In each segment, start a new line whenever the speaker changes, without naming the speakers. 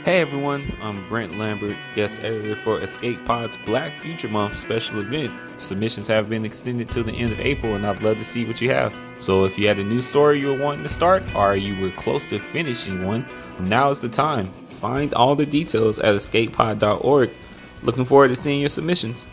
Hey everyone, I'm Brent Lambert, guest editor for Escape Pod's Black Future Month special event. Submissions have been extended till the end of April, and I'd love to see what you have. So if you had a new story you were wanting to start, or you were close to finishing one, now is the time. Find all the details at escapepod.org. Looking forward to seeing your submissions.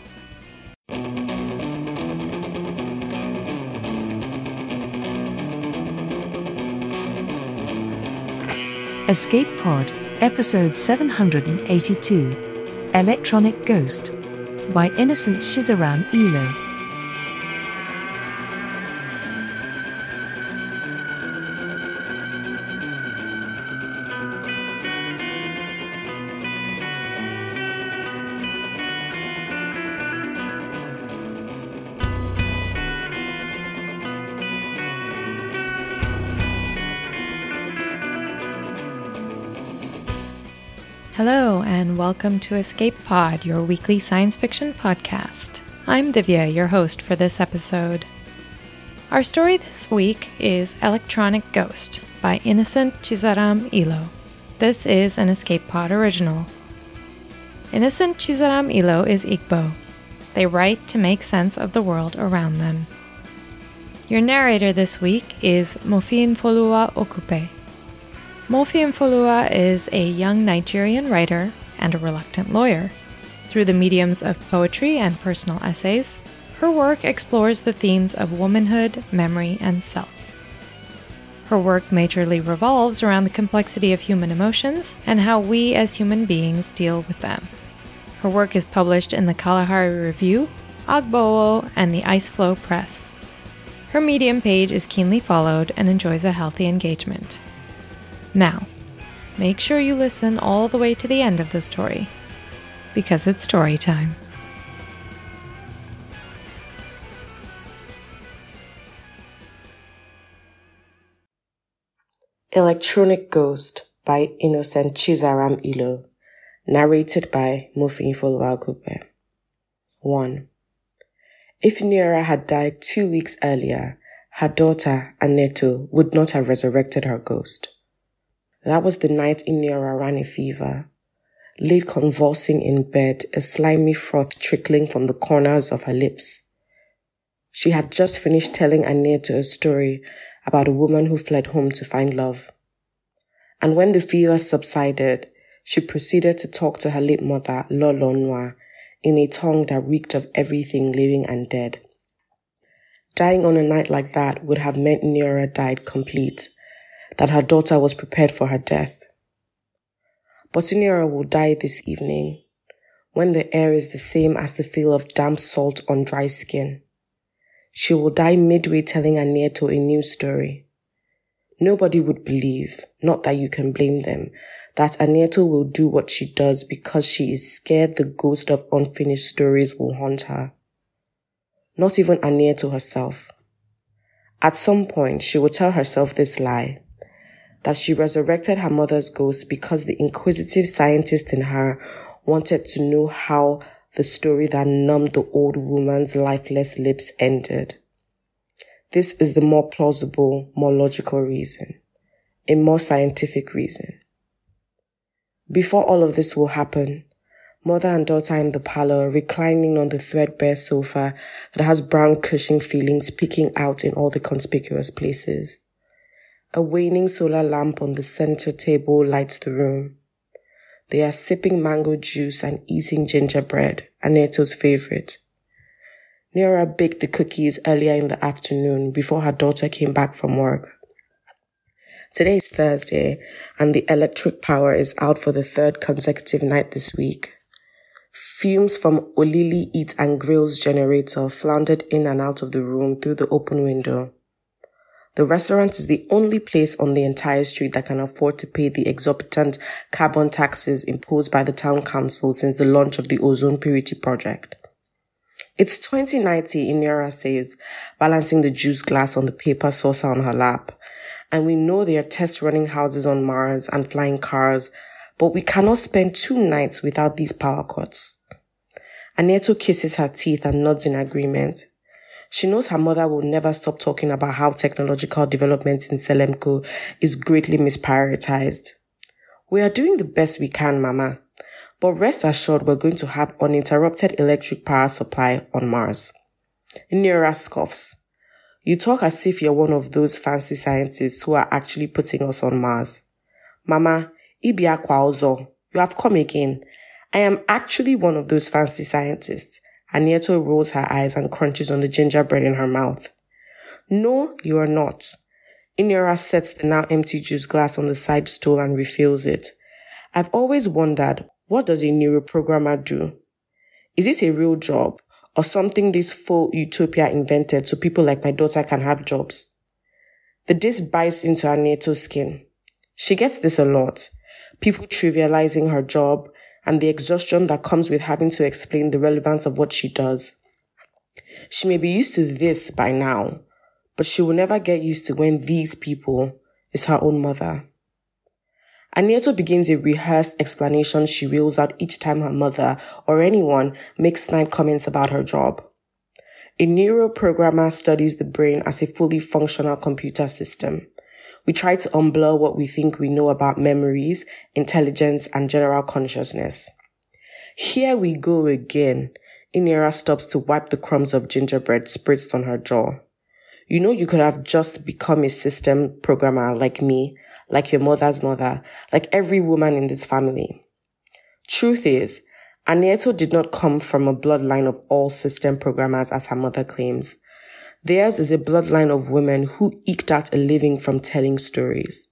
Escape Pod, Episode 782, Electronic Ghost, by Innocent Shizaram Elo.
Hello, and welcome to Escape Pod, your weekly science fiction podcast. I'm Divya, your host for this episode. Our story this week is Electronic Ghost by Innocent Shizaram Elo. This is an Escape Pod original. Innocent Shizaram Elo is Igbo. They write to make sense of the world around them. Your narrator this week is Mofiinfolua Okupe. Mofiinfolua is a young Nigerian writer and a reluctant lawyer. Through the mediums of poetry and personal essays, her work explores the themes of womanhood, memory, and self. Her work majorly revolves around the complexity of human emotions and how we as human beings deal with them. Her work is published in the Kalahari Review, Agbowo, and the Iceflow Press. Her Medium page is keenly followed and enjoys a healthy engagement. Now, make sure you listen all the way to the end of the story, because it's story time.
Electronic Ghost by Innocent Shizaram Elo, narrated by Mofiinfolua Okupe. 1. If Niora had died 2 weeks earlier, her daughter, Aneto, would not have resurrected her ghost. That was the night Niora ran a fever, lay convulsing in bed, a slimy froth trickling from the corners of her lips. She had just finished telling Aneto a story about a woman who fled home to find love. And when the fever subsided, she proceeded to talk to her late mother, Lolonwa, in a tongue that reeked of everything living and dead. Dying on a night like that would have meant Niora died complete, that her daughter was prepared for her death. But Niora will die this evening, when the air is the same as the feel of damp salt on dry skin. She will die midway telling Aneto a new story. Nobody would believe, not that you can blame them, that Aneto will do what she does because she is scared the ghost of unfinished stories will haunt her. Not even Aneto herself. At some point, she will tell herself this lie, that she resurrected her mother's ghost because the inquisitive scientist in her wanted to know how the story that numbed the old woman's lifeless lips ended. This is the more plausible, more logical reason, a more scientific reason. Before all of this will happen, mother and daughter in the parlor, reclining on the threadbare sofa that has brown cushion feelings peeking out in all the conspicuous places. A waning solar lamp on the center table lights the room. They are sipping mango juice and eating gingerbread, Aneto's favorite. Niora baked the cookies earlier in the afternoon before her daughter came back from work. Today is Thursday, and the electric power is out for the third consecutive night this week. Fumes from Olili Eat and Grill's generator floundered in and out of the room through the open window. The restaurant is the only place on the entire street that can afford to pay the exorbitant carbon taxes imposed by the town council since the launch of the ozone purity project. It's 2090, Niora says, balancing the juice glass on the paper saucer on her lap. And we know there are test-running houses on Mars and flying cars, but we cannot spend 2 nights without these power cuts. Aneto kisses her teeth and nods in agreement. She knows her mother will never stop talking about how technological development in Selemco is greatly misprioritized. We are doing the best we can, Mama. But rest assured we're going to have uninterrupted electric power supply on Mars. Inira scoffs. You talk as if you're one of those fancy scientists who are actually putting us on Mars. Mama, Ibia Kwauzo, you have come again. I am actually one of those fancy scientists. Anieto rolls her eyes and crunches on the gingerbread in her mouth. No, you are not. Inira sets the now empty juice glass on the side stool and refills it. I've always wondered, what does a neuroprogrammer do? Is it a real job or something this faux utopia invented so people like my daughter can have jobs? The disc bites into Anieto's skin. She gets this a lot. People trivializing her job and the exhaustion that comes with having to explain the relevance of what she does. She may be used to this by now, but she will never get used to when these people is her own mother. Anieto begins a rehearsed explanation she reels out each time her mother or anyone makes snide comments about her job. A neuroprogrammer studies the brain as a fully functional computer system. We try to unblur what we think we know about memories, intelligence, and general consciousness. Here we go again. Inira stops to wipe the crumbs of gingerbread spritzed on her jaw. You know you could have just become a system programmer like me, like your mother's mother, like every woman in this family. Truth is, Anieto did not come from a bloodline of all system programmers as her mother claims. Theirs is a bloodline of women who eked out a living from telling stories.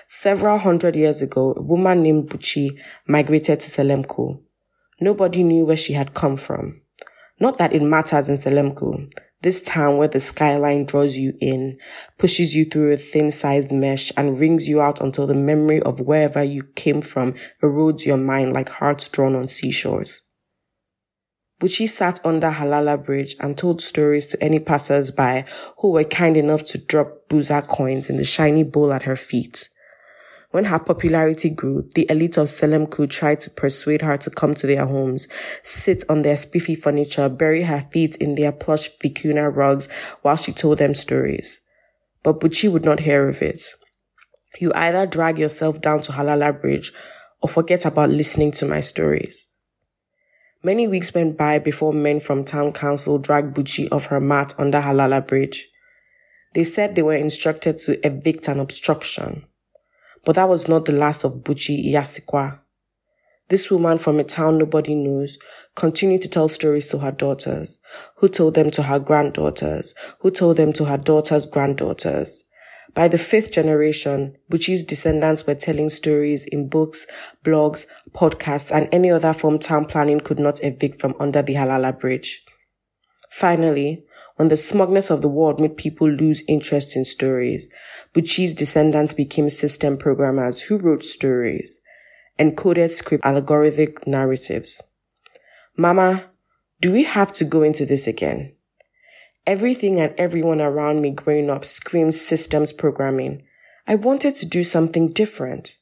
Several hundred years ago, a woman named Buchi migrated to Selemko. Nobody knew where she had come from. Not that it matters in Selemko, this town where the skyline draws you in, pushes you through a thin-sized mesh, and wrings you out until the memory of wherever you came from erodes your mind like hearts drawn on seashores. Buchi sat under Halala Bridge and told stories to any passers-by who were kind enough to drop Buza coins in the shiny bowl at her feet. When her popularity grew, the elite of Selemku tried to persuade her to come to their homes, sit on their spiffy furniture, bury her feet in their plush vicuna rugs while she told them stories. But Buchi would not hear of it. You either drag yourself down to Halala Bridge or forget about listening to my stories. Many weeks went by before men from town council dragged Buchi off her mat under Halala Bridge. They said they were instructed to evict an obstruction. But that was not the last of Buchi Yasikwa. This woman from a town nobody knows continued to tell stories to her daughters, who told them to her granddaughters, who told them to her daughters' granddaughters. By the 5th generation, Buchi's descendants were telling stories in books, blogs, podcasts, and any other form town planning could not evict from under the Halala Bridge. Finally, when the smugness of the world made people lose interest in stories, Buchi's descendants became system programmers who wrote stories, encoded script algorithmic narratives. Mama, do we have to go into this again? Everything and everyone around me growing up screamed systems programming. I wanted to do something different.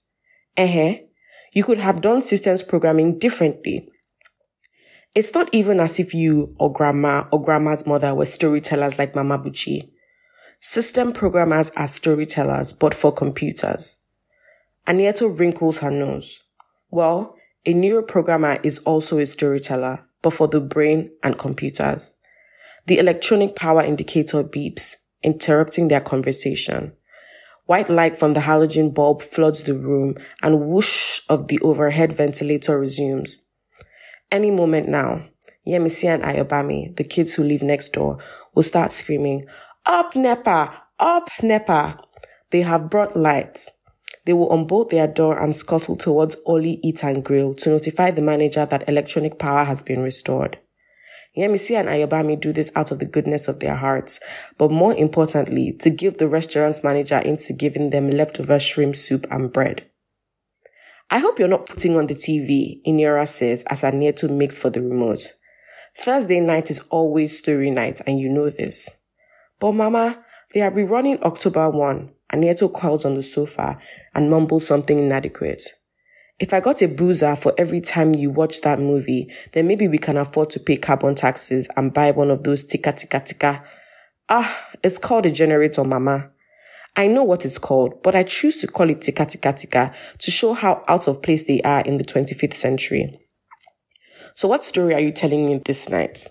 You could have done systems programming differently. It's not even as if you or grandma or grandma's mother were storytellers like Mama Buchi. System programmers are storytellers, but for computers. Anieto wrinkles her nose. Well, a neuroprogrammer is also a storyteller, but for the brain and computers. The electronic power indicator beeps, interrupting their conversation. White light from the halogen bulb floods the room, and whoosh of the overhead ventilator resumes. Any moment now, Yemisi and Ayobami, the kids who live next door, will start screaming, "Up NEPA! Up NEPA!" They have brought light. They will unbolt their door and scuttle towards Oli Eat and Grill to notify the manager that electronic power has been restored. Yemisi and Ayobami do this out of the goodness of their hearts, but more importantly, to give the restaurant's manager into giving them leftover shrimp soup and bread. I hope you're not putting on the TV, Inira says as Anieto makes for the remote. Thursday night is always story night, and you know this. But Mama, they are rerunning October 1. Anieto coils on the sofa and mumbles something inadequate. If I got a boozer for every time you watch that movie, then maybe we can afford to pay carbon taxes and buy one of those tika tika tika. It's called a generator, Mama. I know what it's called, but I choose to call it tika tika tika to show how out of place they are in the 25th century. So what story are you telling me this night?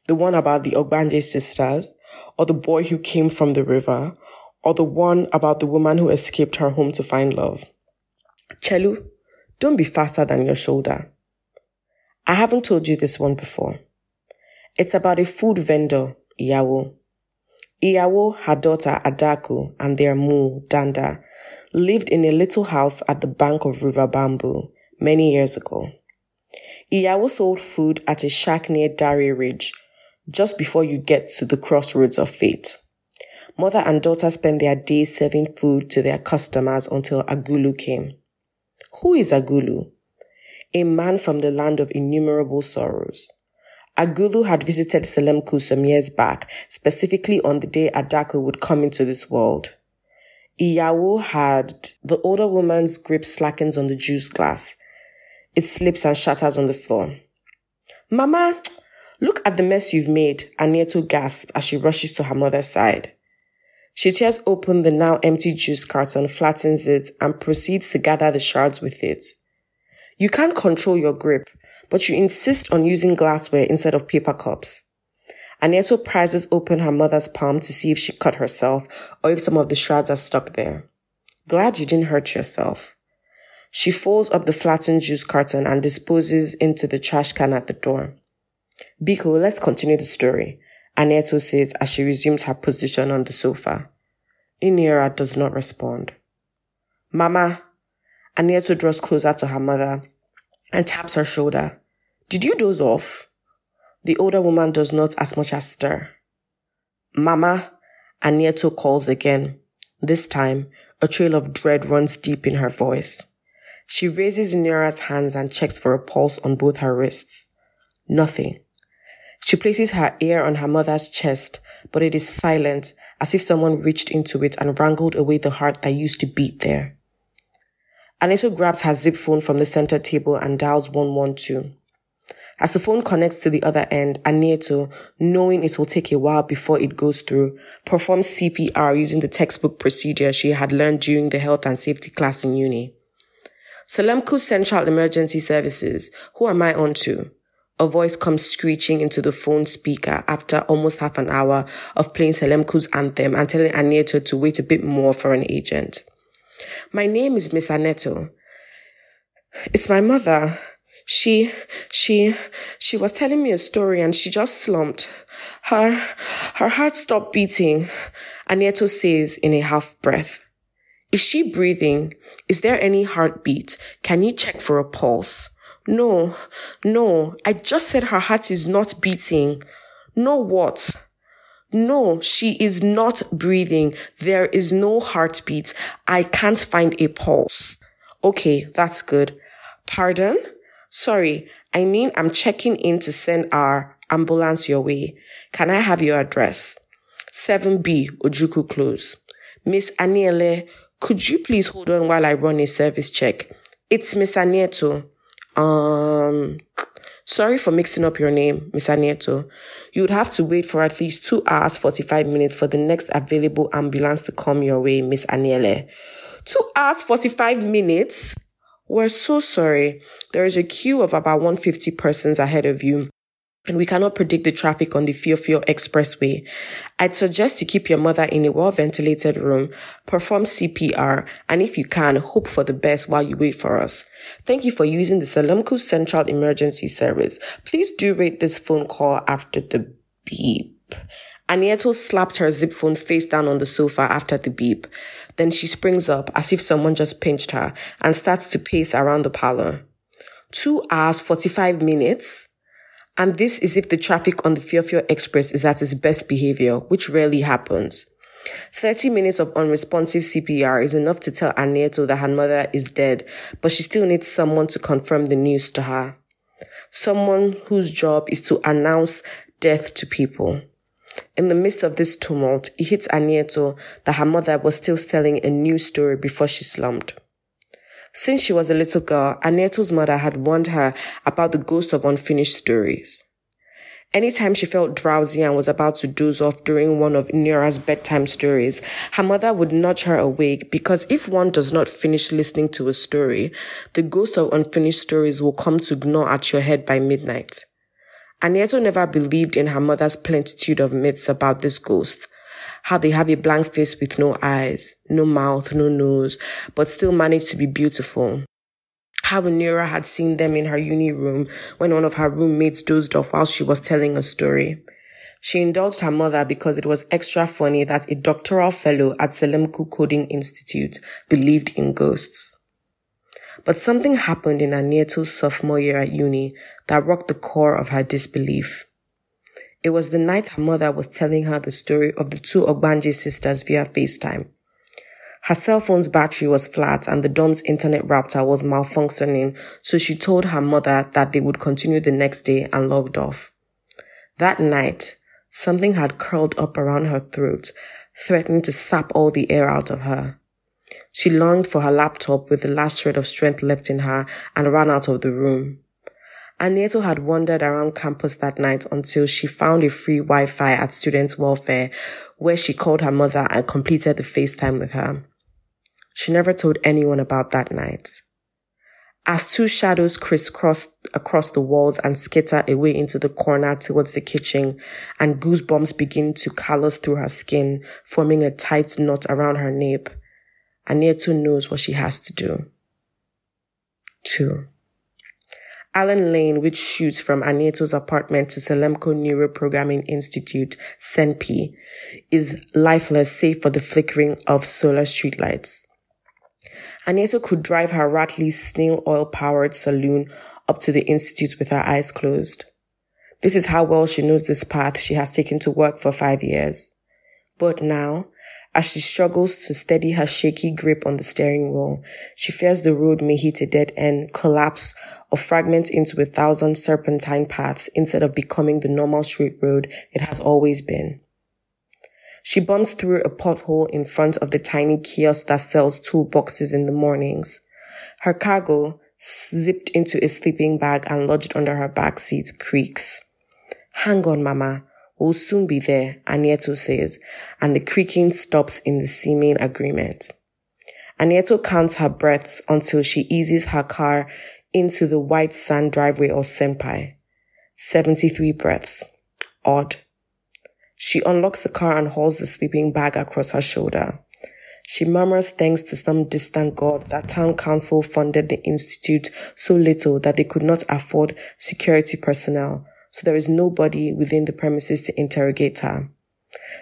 The one about the Ogbanje sisters, or the boy who came from the river, or the one about the woman who escaped her home to find love? Chelu, don't be faster than your shoulder. I haven't told you this one before. It's about a food vendor, Iyawo. Iyawo, her daughter Adaku, and their moo, Danda, lived in a little house at the bank of River Bamboo many years ago. Iyawo sold food at a shack near Dari Ridge, just before you get to the crossroads of fate. Mother and daughter spent their days serving food to their customers until Agulu came. Who is Agulu? A man from the land of innumerable sorrows. Agulu had visited Selemku some years back, specifically on the day Adaku would come into this world. Iyawo had the older woman's grip slackens on the juice glass. It slips and shatters on the floor. Mama, look at the mess you've made, Anieto gasped as she rushes to her mother's side. She tears open the now empty juice carton, flattens it, and proceeds to gather the shards with it. You can't control your grip, but you insist on using glassware instead of paper cups. Anieto prizes open her mother's palm to see if she cut herself or if some of the shards are stuck there. Glad you didn't hurt yourself. She folds up the flattened juice carton and disposes into the trash can at the door. Biko, let's continue the story, Anieto says as she resumes her position on the sofa. Iniera does not respond. Mama, Anieto draws closer to her mother and taps her shoulder. Did you doze off? The older woman does not as much as stir. Mama, Anieto calls again. This time, a trail of dread runs deep in her voice. She raises Iniera's hands and checks for a pulse on both her wrists. Nothing. She places her ear on her mother's chest, but it is silent, as if someone reached into it and wrangled away the heart that used to beat there. Anieto grabs her zip phone from the center table and dials 112. As the phone connects to the other end, Anieto, knowing it will take a while before it goes through, performs CPR using the textbook procedure she had learned during the health and safety class in uni. Selemku Central Emergency Services, who am I on to? A voice comes screeching into the phone speaker after almost half an hour of playing Selemku's anthem and telling Anieto to wait a bit more for an agent. My name is Miss Aneto. It's my mother. She was telling me a story and she just slumped. Her heart stopped beating, Anieto says in a half breath. Is she breathing? Is there any heartbeat? Can you check for a pulse? No, I just said her heart is not beating. No what? No, she is not breathing. There is no heartbeat. I can't find a pulse. Okay, that's good. Pardon? Sorry, I mean I'm checking in to send our ambulance your way. Can I have your address? 7B, Ojuku Close. Miss Aniele, could you please hold on while I run a service check? It's Miss Anieto. Sorry for mixing up your name, Miss Anieto. You would have to wait for at least 2 hours, 45 minutes for the next available ambulance to come your way, Miss Aniele. 2 hours, 45 minutes? We're so sorry. There is a queue of about 150 persons ahead of you, and we cannot predict the traffic on the Fiofio Expressway. I'd suggest to keep your mother in a well-ventilated room, perform CPR, and if you can, hope for the best while you wait for us. Thank you for using the Selemku Central Emergency Service. Please do rate this phone call after the beep. Anieto slaps her zip phone face down on the sofa after the beep. Then she springs up as if someone just pinched her and starts to pace around the parlor. 2 hours, 45 minutes? And this is if the traffic on the Fiofio Express is at its best behavior, which rarely happens. 30 minutes of unresponsive CPR is enough to tell Anieto that her mother is dead, but she still needs someone to confirm the news to her. Someone whose job is to announce death to people. In the midst of this tumult, it hits Anieto that her mother was still telling a new story before she slumped. Since she was a little girl, Anieto's mother had warned her about the ghost of unfinished stories. Anytime she felt drowsy and was about to doze off during one of Inyora's bedtime stories, her mother would nudge her awake because if one does not finish listening to a story, the ghost of unfinished stories will come to gnaw at your head by midnight. Anieto never believed in her mother's plentitude of myths about this ghost, how they have a blank face with no eyes, no mouth, no nose, but still manage to be beautiful. How Inyora had seen them in her uni room when one of her roommates dozed off while she was telling a story. She indulged her mother because it was extra funny that a doctoral fellow at Selemku Coding Institute believed in ghosts. But something happened in Anieto's sophomore year at uni that rocked the core of her disbelief. It was the night her mother was telling her the story of the two Ogbanje sisters via FaceTime. Her cell phone's battery was flat and the dorm's internet router was malfunctioning, so she told her mother that they would continue the next day and logged off. That night, something had curled up around her throat, threatening to sap all the air out of her. She longed for her laptop with the last shred of strength left in her and ran out of the room. Anieto had wandered around campus that night until she found a free Wi-Fi at Students' Welfare, where she called her mother and completed the FaceTime with her. She never told anyone about that night. As two shadows crisscrossed across the walls and skitter away into the corner towards the kitchen, and goosebumps begin to callus through her skin, forming a tight knot around her nape, Anieto knows what she has to do. 2. Allen Lane, which shoots from Anieto's apartment to Selemko Neuroprogramming Institute, SENPI, is lifeless save for the flickering of solar streetlights. Anieto could drive her rattly snail oil-powered saloon up to the institute with her eyes closed. This is how well she knows this path she has taken to work for 5 years. But now, as she struggles to steady her shaky grip on the steering wheel, she fears the road may hit a dead end, collapse, or fragment into 1,000 serpentine paths instead of becoming the normal straight road it has always been. She bumps through a pothole in front of the tiny kiosk that sells toolboxes in the mornings. Her cargo, zipped into a sleeping bag and lodged under her back seat, creaks. "Hang on, Mama. We'll soon be there," Anieto says, and the creaking stops in the seeming agreement. Anieto counts her breaths until she eases her car into the white sand driveway of Senpai. 73 breaths. Odd. She unlocks the car and hauls the sleeping bag across her shoulder. She murmurs thanks to some distant god that town council funded the institute so little that they could not afford security personnel, so there is nobody within the premises to interrogate her.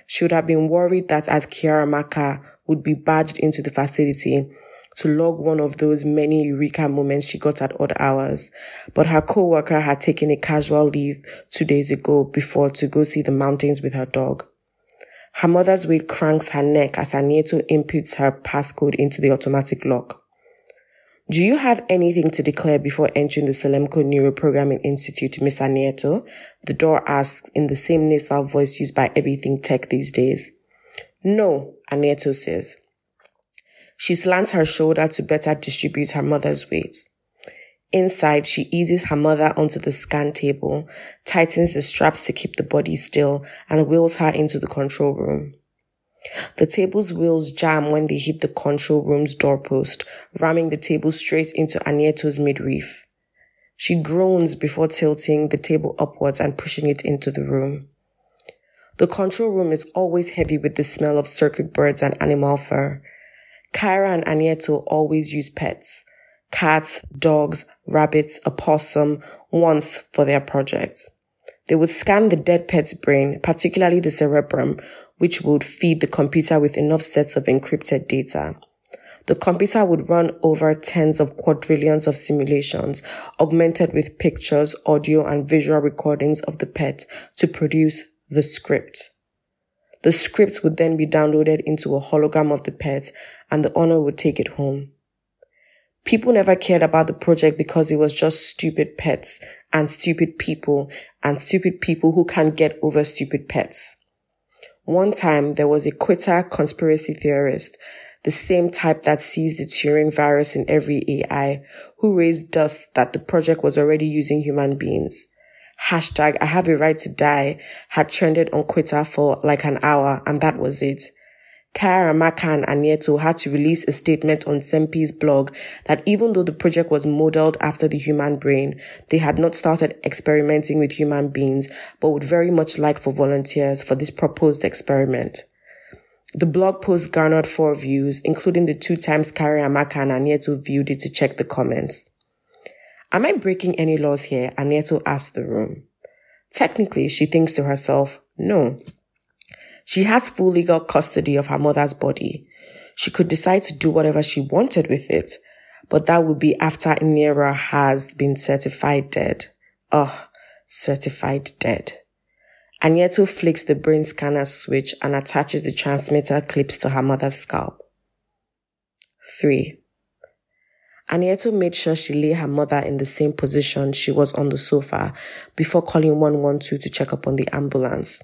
She would have been worried that as Kiaramaka would be barged into the facility to log one of those many eureka moments she got at odd hours, but her co-worker had taken a casual leave 2 days ago before to go see the mountains with her dog. Her mother's weight cranks her neck as Anieto inputs her passcode into the automatic lock. "Do you have anything to declare before entering the Selemko Neuroprogramming Institute, Miss Anieto?" the door asks in the same nasal voice used by everything tech these days. "No," Anieto says. She slants her shoulder to better distribute her mother's weight. Inside, she eases her mother onto the scan table, tightens the straps to keep the body still, and wheels her into the control room. The table's wheels jam when they hit the control room's doorpost, ramming the table straight into Anieto's midriff. She groans before tilting the table upwards and pushing it into the room. The control room is always heavy with the smell of circuit boards and animal fur. Kyra and Anieto always use pets: cats, dogs, rabbits, a possum, once for their project. They would scan the dead pet's brain, particularly the cerebrum, which would feed the computer with enough sets of encrypted data. The computer would run over tens of quadrillions of simulations, augmented with pictures, audio, and visual recordings of the pet to produce the script. The script would then be downloaded into a hologram of the pet, and the owner would take it home. People never cared about the project because it was just stupid pets and stupid people who can't get over stupid pets. One time, there was a quitter conspiracy theorist, the same type that sees the Turing virus in every AI, who raised dust that the project was already using human beings. Hashtag I have a right to die had trended on Twitter for like an hour, and that was it. Kaya-Amaka and Anieto had to release a statement on Sempi's blog that even though the project was modeled after the human brain, they had not started experimenting with human beings, but would very much like for volunteers for this proposed experiment. The blog post garnered 4 views, including the 2 times Kaya-Amaka and Anieto viewed it to check the comments. Am I breaking any laws here? Anieto asked the room. Technically, she thinks to herself, no. She has full legal custody of her mother's body. She could decide to do whatever she wanted with it, but that would be after Inera has been certified dead. Certified dead. Anieto flicks the brain scanner switch and attaches the transmitter clips to her mother's scalp. 3. Anieto made sure she lay her mother in the same position she was on the sofa before calling 112 to check up on the ambulance.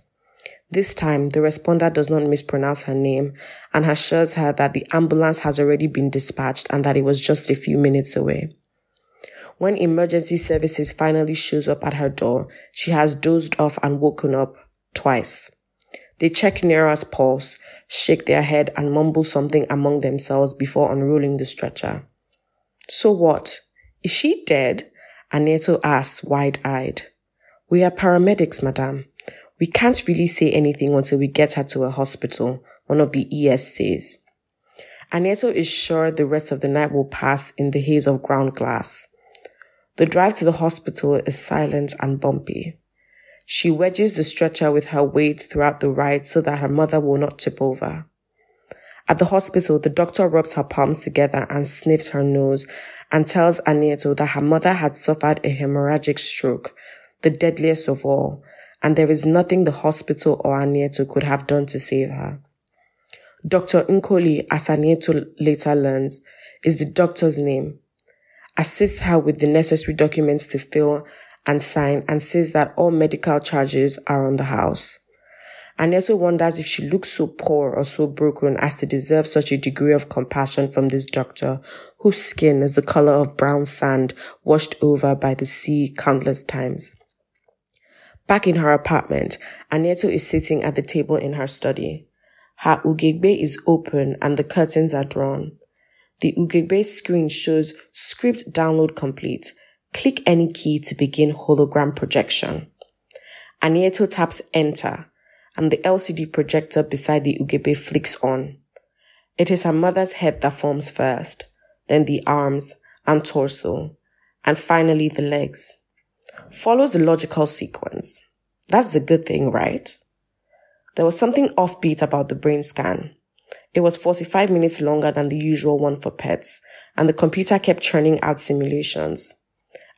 This time, the responder does not mispronounce her name and assures her that the ambulance has already been dispatched and that it was just a few minutes away. When emergency services finally shows up at her door, she has dozed off and woken up twice. They check Nera's pulse, shake their head and mumble something among themselves before unrolling the stretcher. So what? Is she dead? Anieto asks, wide-eyed. We are paramedics, madame. We can't really say anything until we get her to a hospital, one of the ES says. Anieto is sure the rest of the night will pass in the haze of ground glass. The drive to the hospital is silent and bumpy. She wedges the stretcher with her weight throughout the ride so that her mother will not tip over. At the hospital, the doctor rubs her palms together and sniffs her nose and tells Anieto that her mother had suffered a hemorrhagic stroke, the deadliest of all, and there is nothing the hospital or Anieto could have done to save her. Dr. Nkoli, as Anieto later learns, is the doctor's name, assists her with the necessary documents to fill and sign, and says that all medical charges are on the house. Anieto wonders if she looks so poor or so broken as to deserve such a degree of compassion from this doctor, whose skin is the color of brown sand washed over by the sea countless times. Back in her apartment, Anieto is sitting at the table in her study. Her ugegbe is open and the curtains are drawn. The ugegbe screen shows script download complete. Click any key to begin hologram projection. Anieto taps enter, and the LCD projector beside the ugegbe flicks on. It is her mother's head that forms first, then the arms and torso, and finally the legs. Follows the logical sequence. That's the good thing, right? There was something offbeat about the brain scan. It was 45 minutes longer than the usual one for pets, and the computer kept churning out simulations.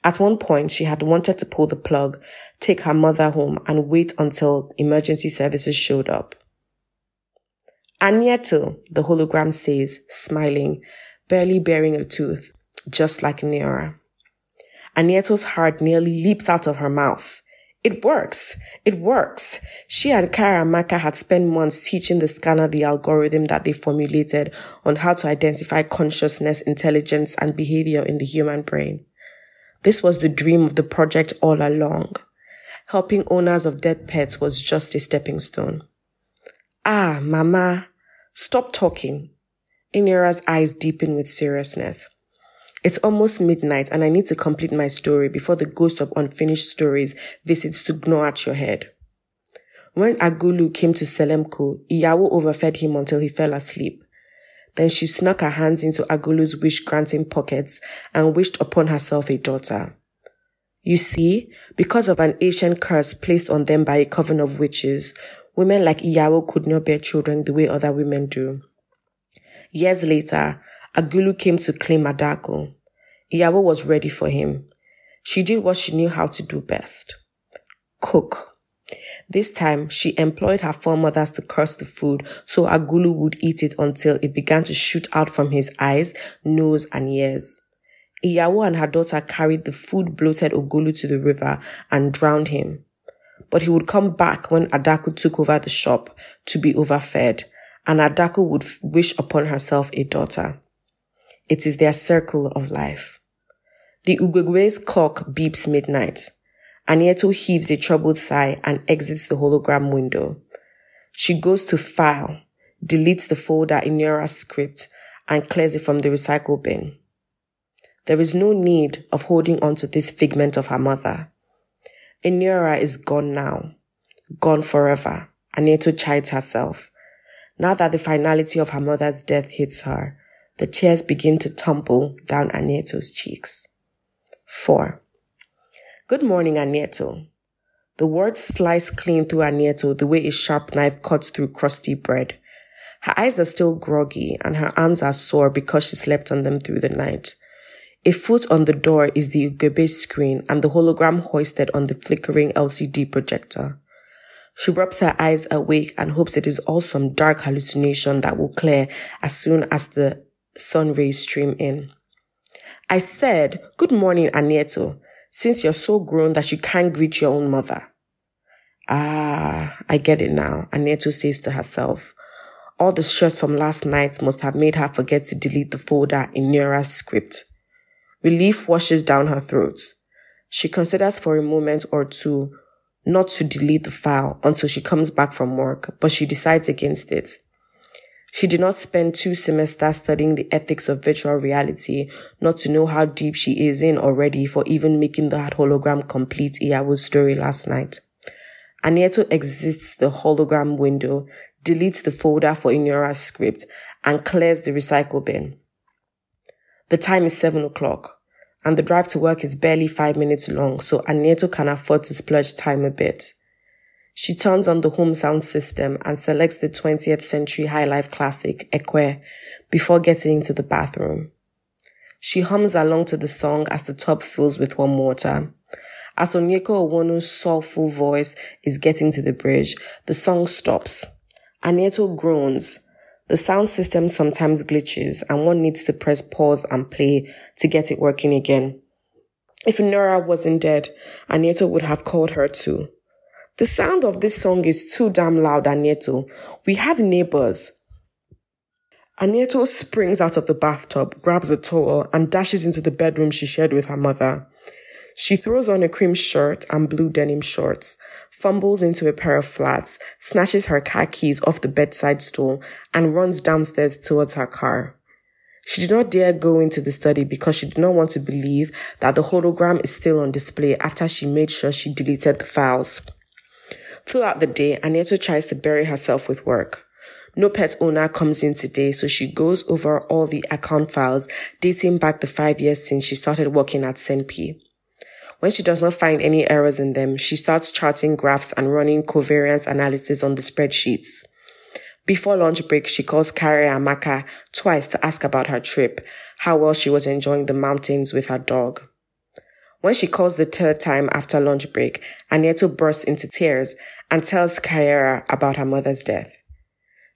At one point, she had wanted to pull the plug, take her mother home, and wait until emergency services showed up. Anieto, the hologram says, smiling, barely bearing a tooth, just like Nera. Anieto's heart nearly leaps out of her mouth. It works! It works! She and Kaya-Amaka had spent months teaching the scanner the algorithm that they formulated on how to identify consciousness, intelligence, and behavior in the human brain. This was the dream of the project all along. Helping owners of dead pets was just a stepping stone. Ah, Mama, stop talking. Inera's eyes deepen with seriousness. It's almost midnight and I need to complete my story before the ghost of unfinished stories visits to gnaw at your head. When Agulu came to Selemko, Iyawo overfed him until he fell asleep. Then she snuck her hands into Agulu's wish-granting pockets and wished upon herself a daughter. You see, because of an ancient curse placed on them by a coven of witches, women like Iyawo could not bear children the way other women do. Years later, Agulu came to claim Adako. Iyawo was ready for him. She did what she knew how to do best. Cook. This time, she employed her foremothers to curse the food so Agulu would eat it until it began to shoot out from his eyes, nose, and ears. Iyawo and her daughter carried the food-bloated Ogulu to the river and drowned him. But he would come back when Adako took over the shop to be overfed, and Adako would wish upon herself a daughter. It is their circle of life. The Ugegbe's clock beeps midnight. Anieto heaves a troubled sigh and exits the hologram window. She goes to File, deletes the folder in Nyora's script, and clears it from the recycle bin. There is no need of holding on to this figment of her mother. Nyora is gone now. Gone forever, Anieto chides herself. Now that the finality of her mother's death hits her, the tears begin to tumble down Anieto's cheeks. 4. Good morning, Anieto. The words slice clean through Anieto the way a sharp knife cuts through crusty bread. Her eyes are still groggy and her arms are sore because she slept on them through the night. A foot on the door is the Ugebe screen and the hologram hoisted on the flickering LCD projector. She rubs her eyes awake and hopes it is all some dark hallucination that will clear as soon as the sun rays stream in. I said, good morning, Anieto, since you're so grown that you can't greet your own mother. Ah, I get it now, Anieto says to herself. All the stress from last night must have made her forget to delete the folder in Nyora's script. Relief washes down her throat. She considers for a moment or two not to delete the file until she comes back from work, but she decides against it. She did not spend 2 semesters studying the ethics of virtual reality not to know how deep she is in already for even making that hologram complete Iyawo's story last night. Anieto exits the hologram window, deletes the folder for Nyora's script, and clears the recycle bin. The time is 7 o'clock, and the drive to work is barely 5 minutes long, so Anieto can afford to splurge time a bit. She turns on the home sound system and selects the 20th century high-life classic, Ekwe, before getting into the bathroom. She hums along to the song as the tub fills with warm water. As Onyeko Owonu's soulful voice is getting to the bridge, the song stops. Anieto groans. The sound system sometimes glitches and one needs to press pause and play to get it working again. If Nyora wasn't dead, Anieto would have called her too. The sound of this song is too damn loud, Anieto. We have neighbors. Anieto springs out of the bathtub, grabs a towel, and dashes into the bedroom she shared with her mother. She throws on a cream shirt and blue denim shorts, fumbles into a pair of flats, snatches her car keys off the bedside stool, and runs downstairs towards her car. She did not dare go into the study because she did not want to believe that the hologram is still on display after she made sure she deleted the files. Throughout the day, Anieto tries to bury herself with work. No pet owner comes in today, so she goes over all the account files dating back the 5 years since she started working at Senpi. When she does not find any errors in them, she starts charting graphs and running covariance analysis on the spreadsheets. Before lunch break, she calls Kari Amaka twice to ask about her trip, how well she was enjoying the mountains with her dog. When she calls the 3rd time after lunch break, Anieto bursts into tears and tells Kaira about her mother's death.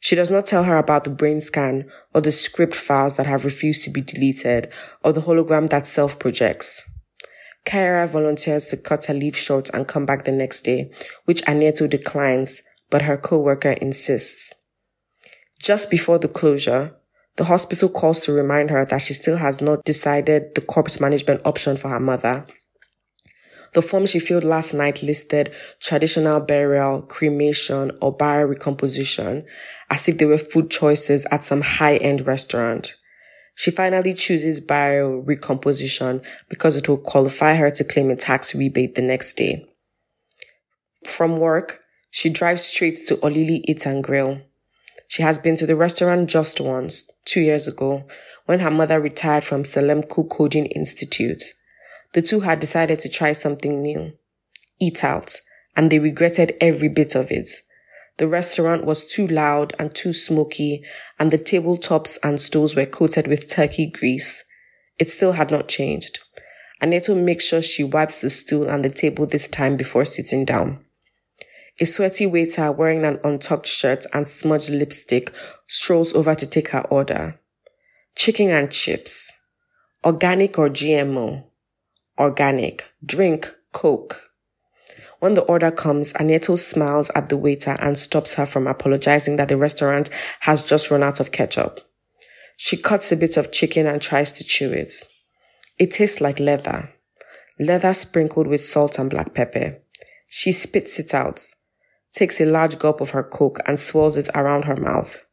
She does not tell her about the brain scan or the script files that have refused to be deleted or the hologram that self-projects. Kaira volunteers to cut her leave short and come back the next day, which Anieto declines, but her co-worker insists. Just before the closure, the hospital calls to remind her that she still has not decided the corpse management option for her mother. The form she filled last night listed traditional burial, cremation, or biorecomposition, as if they were food choices at some high-end restaurant. She finally chooses biorecomposition because it will qualify her to claim a tax rebate the next day. From work, she drives straight to Olili Eat and Grill. She has been to the restaurant just once, 2 years ago, when her mother retired from Selemku Coding Institute. The two had decided to try something new, eat out, and they regretted every bit of it. The restaurant was too loud and too smoky, and the tabletops and stools were coated with turkey grease. It still had not changed. Anieto makes sure she wipes the stool and the table this time before sitting down. A sweaty waiter wearing an untucked shirt and smudged lipstick strolls over to take her order. Chicken and chips. Organic or GMO? Organic. Drink Coke. When the order comes, Anieto smiles at the waiter and stops her from apologizing that the restaurant has just run out of ketchup. She cuts a bit of chicken and tries to chew it. It tastes like leather. leather sprinkled with salt and black pepper. She spits it out, takes a large gulp of her Coke and swirls it around her mouth.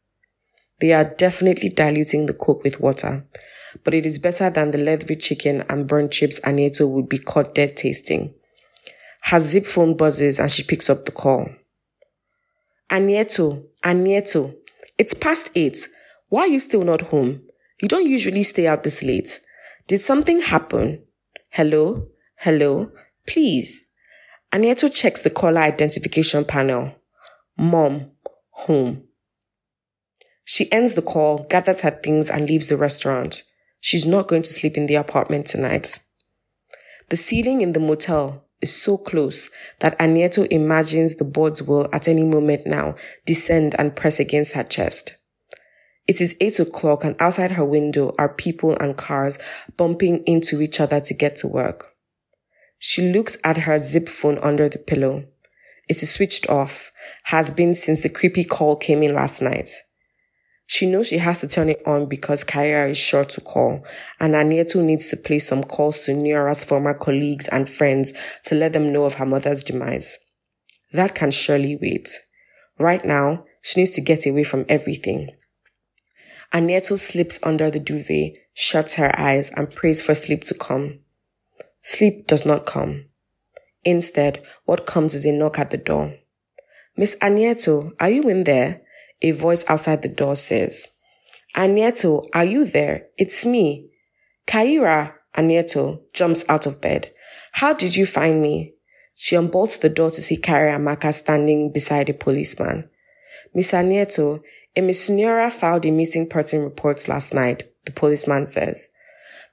They are definitely diluting the Coke with water, but it is better than the leathery chicken and burnt chips Anieto would be caught dead tasting. Her zip phone buzzes and she picks up the call. Anieto, it's past 8. Why are you still not home? You don't usually stay out this late. Did something happen? Hello? Please. Anieto checks the caller identification panel. Mom, home. She ends the call, gathers her things and leaves the restaurant. She's not going to sleep in the apartment tonight. The ceiling in the motel is so close that Anieto imagines the boards will at any moment now descend and press against her chest. It is 8 o'clock and outside her window are people and cars bumping into each other to get to work. She looks at her zip phone under the pillow. It is switched off, has been since the creepy call came in last night. She knows she has to turn it on because Kaira is sure to call, and Anieto needs to place some calls to Niora's former colleagues and friends to let them know of her mother's demise. That can surely wait. Right now, she needs to get away from everything. Anieto slips under the duvet, shuts her eyes, and prays for sleep to come. Sleep does not come. Instead, what comes is a knock at the door. Miss Anieto, are you in there? A voice outside the door says. Anieto, are you there? It's me. Kaira, Anieto jumps out of bed. How did you find me? She unbolts the door to see Kaira Amaka standing beside a policeman. Miss Anieto, a Miss Niora filed a missing person report last night, the policeman says.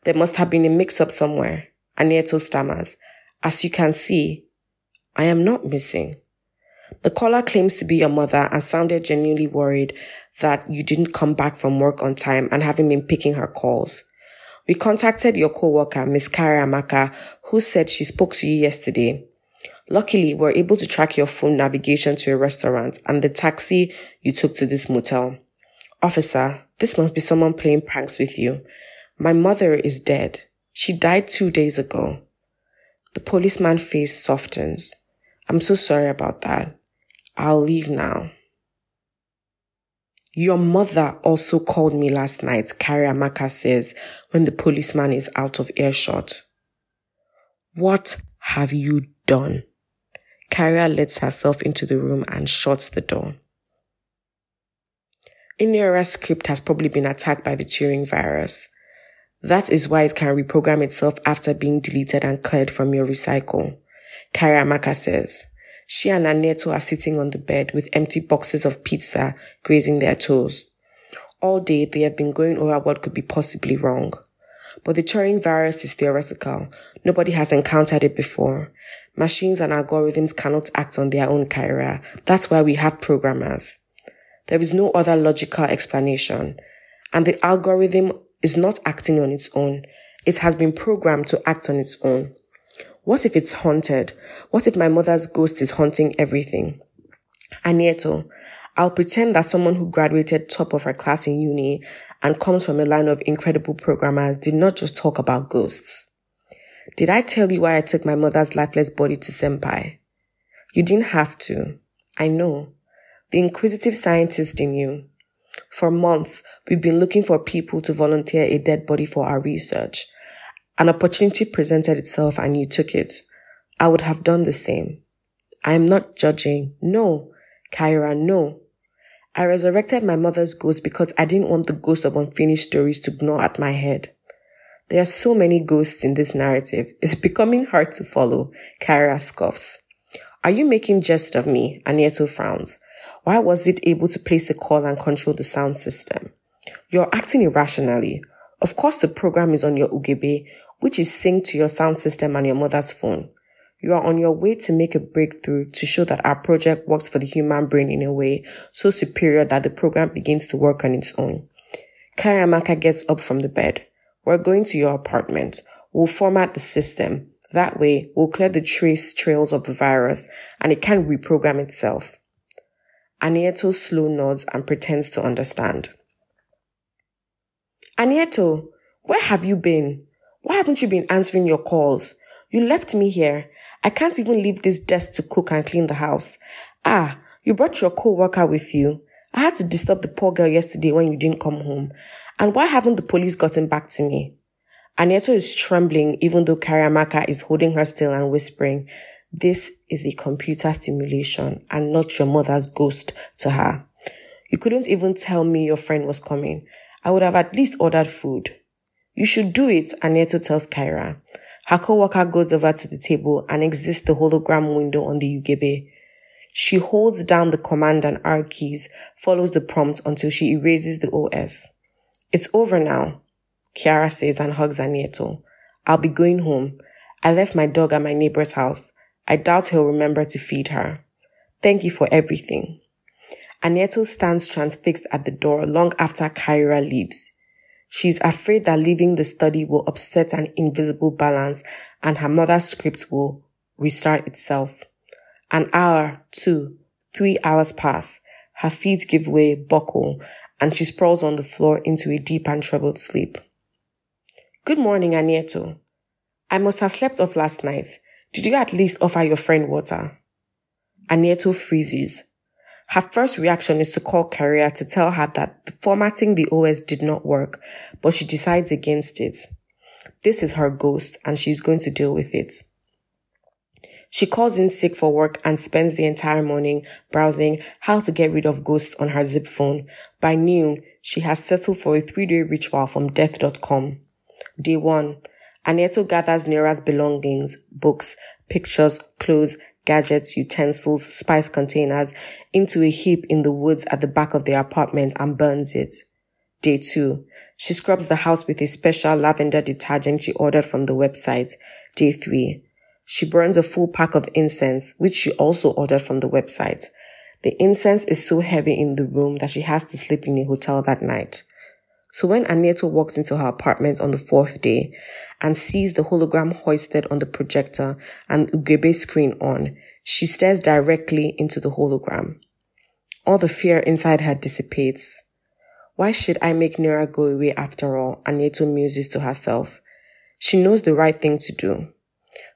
There must have been a mix-up somewhere. Anieto stammers. As you can see, I am not missing. The caller claims to be your mother and sounded genuinely worried that you didn't come back from work on time and haven't been picking her calls. We contacted your co-worker, Miss Kaira Amaka, who said she spoke to you yesterday. Luckily, we're able to track your phone navigation to a restaurant and the taxi you took to this motel. Officer, this must be someone playing pranks with you. My mother is dead. She died 2 days ago. The policeman's face softens. I'm so sorry about that. I'll leave now. Your mother also called me last night, Kaira Amaka says when the policeman is out of earshot. What have you done? Kaira lets herself into the room and shuts the door. Niora's script has probably been attacked by the Turing virus. That is why it can reprogram itself after being deleted and cleared from your recycle, Kaira Amaka says. She and Anieto are sitting on the bed with empty boxes of pizza grazing their toes. All day they have been going over what could be possibly wrong. But the Turing virus is theoretical. Nobody has encountered it before. Machines and algorithms cannot act on their own, Kaira. That's why we have programmers. There is no other logical explanation. And the algorithm is not acting on its own. It has been programmed to act on its own. What if it's haunted? What if my mother's ghost is haunting everything? Anieto, I'll pretend that someone who graduated top of her class in uni and comes from a line of incredible programmers did not just talk about ghosts. Did I tell you why I took my mother's lifeless body to Senpai? You didn't have to. I know. The inquisitive scientist in you. For months, we've been looking for people to volunteer a dead body for our research. An opportunity presented itself and you took it. I would have done the same. I am not judging. No, Kaira, no. I resurrected my mother's ghost because I didn't want the ghost of unfinished stories to gnaw at my head. There are so many ghosts in this narrative. It's becoming hard to follow, Kaira scoffs. Are you making jest of me? Anieto frowns. Why was it able to place a call and control the sound system? You're acting irrationally. Of course, the program is on your Ugebe, which is synced to your sound system and your mother's phone. You are on your way to make a breakthrough to show that our project works for the human brain in a way so superior that the program begins to work on its own. Kaira Amaka gets up from the bed. We're going to your apartment. We'll format the system. That way, we'll clear the trails of the virus and it can reprogram itself. Anieto slow nods and pretends to understand. Anieto, where have you been? Why haven't you been answering your calls? You left me here. I can't even leave this desk to cook and clean the house. You brought your co-worker with you. I had to disturb the poor girl yesterday when you didn't come home. And why haven't the police gotten back to me? Anieto is trembling even though Kariamaka is holding her still and whispering, "This is a computer simulation and not your mother's ghost," to her. "You couldn't even tell me your friend was coming. I would have at least ordered food." "You should do it," Anieto tells Kyra. Her co-worker goes over to the table and exits the hologram window on the Ugebe. She holds down the Command and R keys, follows the prompt until she erases the OS. "It's over now," Kiara says and hugs Anieto. "I'll be going home. I left my dog at my neighbor's house. I doubt he'll remember to feed her. Thank you for everything." Anieto stands transfixed at the door long after Kyra leaves. She's afraid that leaving the study will upset an invisible balance and her mother's script will restart itself. 1 hour, 2, 3 hours pass. Her feet give way, buckle, and she sprawls on the floor into a deep and troubled sleep. "Good morning, Anieto. I must have slept off last night. Did you at least offer your friend water?" Anieto freezes. Her first reaction is to call Career to tell her that formatting the OS did not work, but she decides against it. This is her ghost, and she's going to deal with it. She calls in sick for work and spends the entire morning browsing how to get rid of ghosts on her zip phone. By noon, she has settled for a 3-day ritual from death.com. Day 1. Anieto gathers Neura's belongings, books, pictures, clothes, gadgets, utensils, spice containers into a heap in the woods at the back of their apartment and burns it. Day 2. She scrubs the house with a special lavender detergent she ordered from the website. Day 3. She burns a full pack of incense, which she also ordered from the website. The incense is so heavy in the room that she has to sleep in a hotel that night. So when Anieto walks into her apartment on the 4th day and sees the hologram hoisted on the projector and Ugebe screen on, she stares directly into the hologram. All the fear inside her dissipates. "Why should I make Neura go away after all?" Anieto muses to herself. She knows the right thing to do.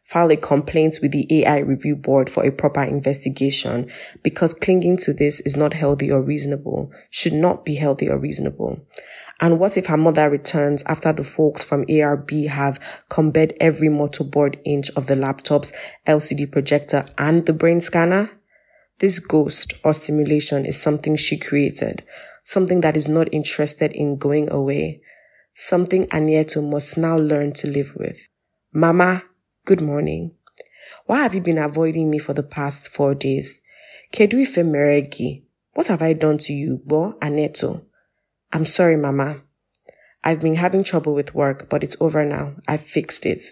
File a complaint with the AI review board for a proper investigation because clinging to this is not healthy or reasonable, should not be healthy or reasonable. And what if her mother returns after the folks from ARB have combed every motorboard inch of the laptop's LCD projector and the brain scanner? This ghost or simulation is something she created, something that is not interested in going away, something Anieto must now learn to live with. "Mama, good morning. Why have you been avoiding me for the past 4 days? Kedu ife meregi? What have I done to you, Bo Anieto? I'm sorry, Mama. I've been having trouble with work, but it's over now. I've fixed it.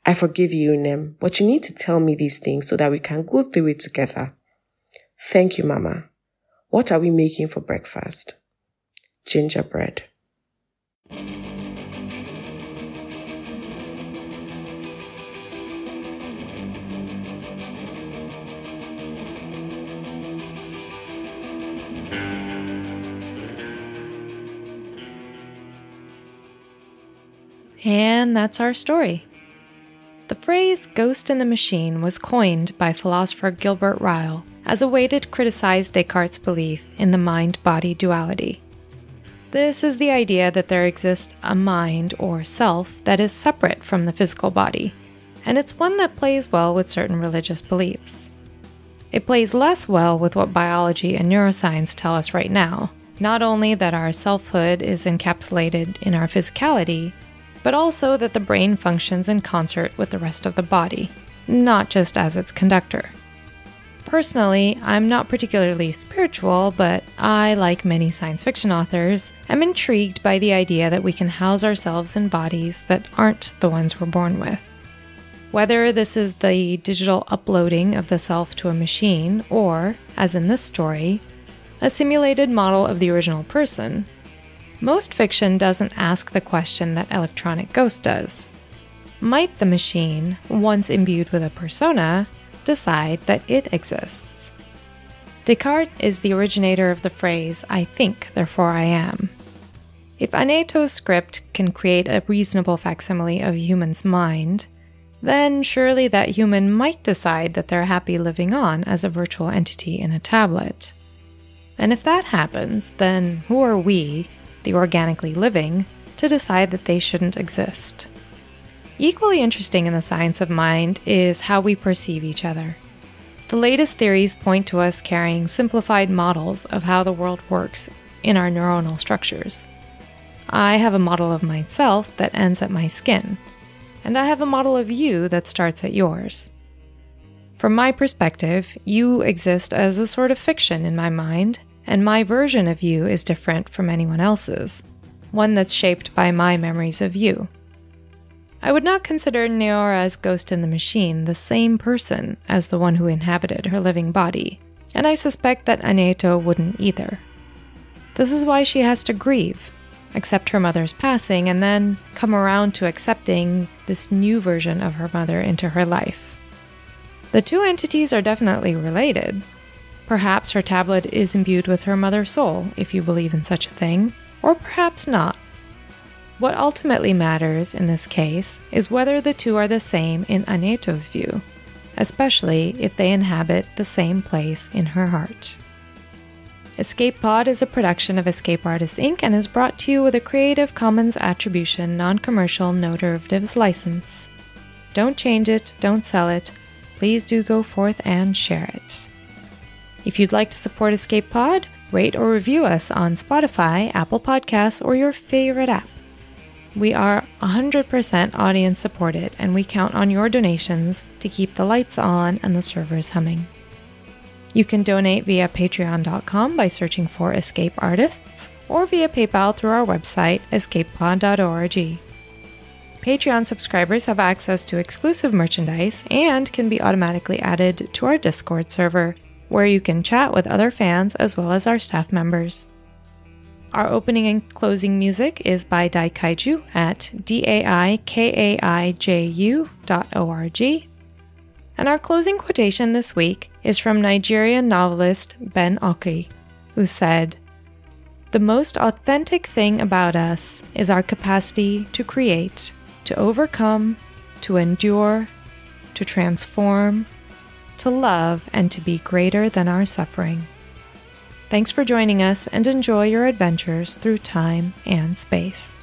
I forgive you, Nem, but you need to tell me these things so that we can go through it together. Thank you, Mama. What are we making for breakfast?" "Gingerbread."
And that's our story. The phrase ghost in the machine was coined by philosopher Gilbert Ryle as a way to criticize Descartes' belief in the mind-body duality. This is the idea that there exists a mind or self that is separate from the physical body, and it's one that plays well with certain religious beliefs. It plays less well with what biology and neuroscience tell us right now, not only that our selfhood is encapsulated in our physicality, but also that the brain functions in concert with the rest of the body, not just as its conductor. Personally, I'm not particularly spiritual, but I, like many science fiction authors, am intrigued by the idea that we can house ourselves in bodies that aren't the ones we're born with. Whether this is the digital uploading of the self to a machine, or, as in this story, a simulated model of the original person, most fiction doesn't ask the question that Electronic Ghost does. Might the machine, once imbued with a persona, decide that it exists? Descartes is the originator of the phrase, "I think, therefore I am." If Anieto's script can create a reasonable facsimile of a human's mind, then surely that human might decide that they're happy living on as a virtual entity in a tablet. And if that happens, then who are we, the organically living, to decide that they shouldn't exist? Equally interesting in the science of mind is how we perceive each other. The latest theories point to us carrying simplified models of how the world works in our neuronal structures. I have a model of myself that ends at my skin, and I have a model of you that starts at yours. From my perspective, you exist as a sort of fiction in my mind, and my version of you is different from anyone else's, one that's shaped by my memories of you. I would not consider Neora's ghost in the machine the same person as the one who inhabited her living body, and I suspect that Aneto wouldn't either. This is why she has to grieve, accept her mother's passing, and then come around to accepting this new version of her mother into her life. The two entities are definitely related. Perhaps her tablet is imbued with her mother's soul, if you believe in such a thing, or perhaps not. What ultimately matters in this case is whether the two are the same in Aneto's view, especially if they inhabit the same place in her heart. Escape Pod is a production of Escape Artists Inc. and is brought to you with a Creative Commons Attribution Non-Commercial No Derivatives license. Don't change it, don't sell it. Please do go forth and share it. If you'd like to support Escape Pod, rate or review us on Spotify, Apple Podcasts, or your favorite app. We are 100% audience supported, and we count on your donations to keep the lights on and the servers humming. You can donate via patreon.com by searching for Escape Artists, or via PayPal through our website, escapepod.org. Patreon subscribers have access to exclusive merchandise and can be automatically added to our Discord server, where you can chat with other fans as well as our staff members. Our opening and closing music is by Daikaiju at daikaiju.org. And our closing quotation this week is from Nigerian novelist Ben Okri, who said, "The most authentic thing about us is our capacity to create, to overcome, to endure, to transform, to love, and to be greater than our suffering." Thanks for joining us, and enjoy your adventures through time and space.